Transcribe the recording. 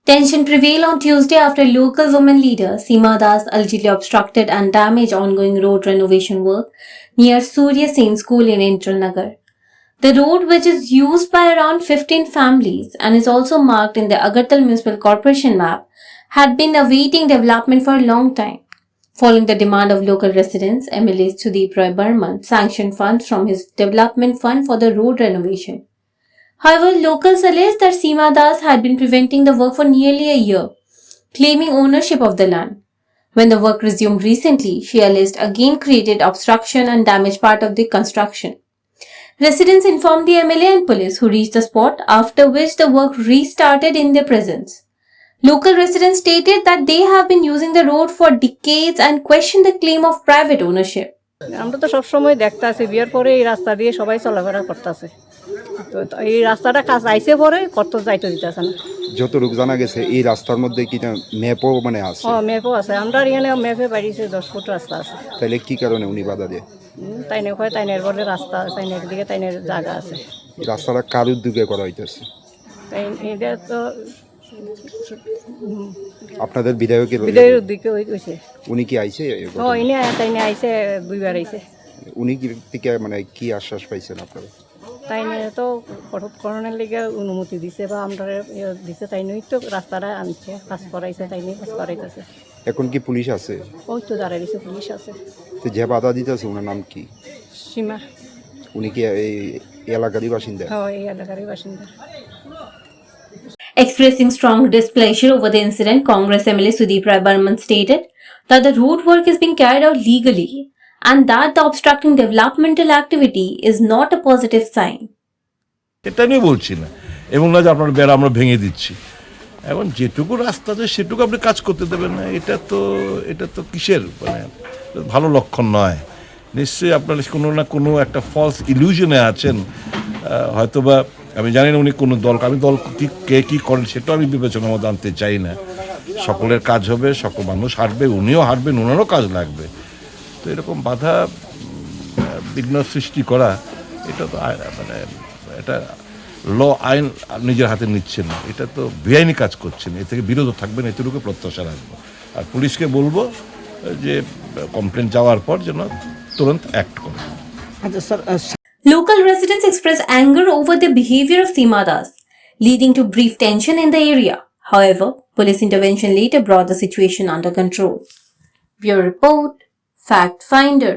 Tension prevailed on Tuesday after local women leader Seema Das allegedly obstructed and damaged ongoing road renovation work near Surya Sen School in Indranagar. The road, which is used by around 15 families and is also marked in the Agartala Municipal Corporation map, had been awaiting development for a long time. Following the demand of local residents, MLA Sudeep Roy Burman sanctioned funds from his development fund for the road renovation. However, locals alleged that Seema Das had been preventing the work for nearly a year, claiming ownership of the land. When the work resumed recently, she alleged again created obstruction and damaged part of the construction. Residents informed the MLA and police, who reached the spot, after which the work restarted in their presence. Local residents stated that they have been using the road for decades and questioned the claim of private ownership. আমরা তো সব সময় দেখতাছি বিয়ের পরে এই রাস্তা দিয়ে সবাই চলাফেরা করতেছে, তো এই রাস্তাটা কাজ আইছে পরে কত যাইতে দিতেছে না। যতটুকু জানা গেছে এই রাস্তার মধ্যে কি ম্যাপও মানে আছে? ম্যাপও আছে, আমরা এখানে ম্যাপে বাড়িছে 10 ফুট রাস্তা আছে। তাহলে কি কারণে উনি বাধা দেয়? তাইনে কয় তাইনের বলে রাস্তা, তাইনের দিকে তাইনের জায়গা আছে। এই রাস্তাটা কার উদ্যোগে করা হইতেছে? তাই এটা তো আপনাদের বিধায়কের উদ্যোগে হইছে। উনি কি আইছে? ইনি তাইনে আইছে, দুইবার আইছে। উনি কি থেকে মানে কি আশ্বাস পাইছেন আপনারা? তাইনে তো করণের লিগে অনুমতি দিছে বা আমরা দিছে, তাইনই তো রাস্তাটা আনছে, কাজ করাইছে, তাইনি কাজ করাইতেছে। এখন কি পুলিশ আছে? ওই তো দাঁড়ায় দিছে, পুলিশ আছে। তো যে বাধা দিতেছে ওনার নাম কি? সীমা। উনি কি এই এলাকারই বাসিন্দা? হ্যাঁ, এই এলাকারই বাসিন্দা। Expressing strong displeasure over the incident, Congress MLA Sudeep Roy Burman stated that the road work is being carried out legally and that the obstructing developmental activity is not a positive sign. এটা নিয়ে বলছি না, এবং না যে আপনার বেড়া আমরা ভেঙে দিচ্ছি। এখন যেটুকু রাস্তা আছে সেটুকু আপনি কাজ করতে দেবেন না, এটা তো কিসের মানে ভালো লক্ষণ নয়। নিশ্চয়ই আপনার কোনো না কোনো একটা ফলস ইলিউশনে আছেন। হয়তোবা আমি জানি না উনি কোনো দল, আমি দল কে কী করেন সেটাও আমি বিবেচনার মধ্যে আনতে চাই না। সকলের কাজ হবে, সকল মানুষ হাঁটবে, উনিও হাঁটবেন, ওনারও কাজ লাগবে। তো এরকম বাধা বিঘ্ন সৃষ্টি করা, এটা তো মানে এটা আইন নিজের হাতে নিচ্ছে না, এটা তো বেআইনি কাজ করছেন। এ থেকে বিরত থাকবেন, এতটুকু প্রত্যাশা রাখবো। আর পুলিশকে বলবো যে কমপ্লেন যাওয়ার পর যেন তুরন্ত অ্যাক্ট করে। Local residents expressed anger over the behavior of Seema Das, leading to brief tension in the area. However, police intervention later brought the situation under control. Bureau Report, Fact Finder.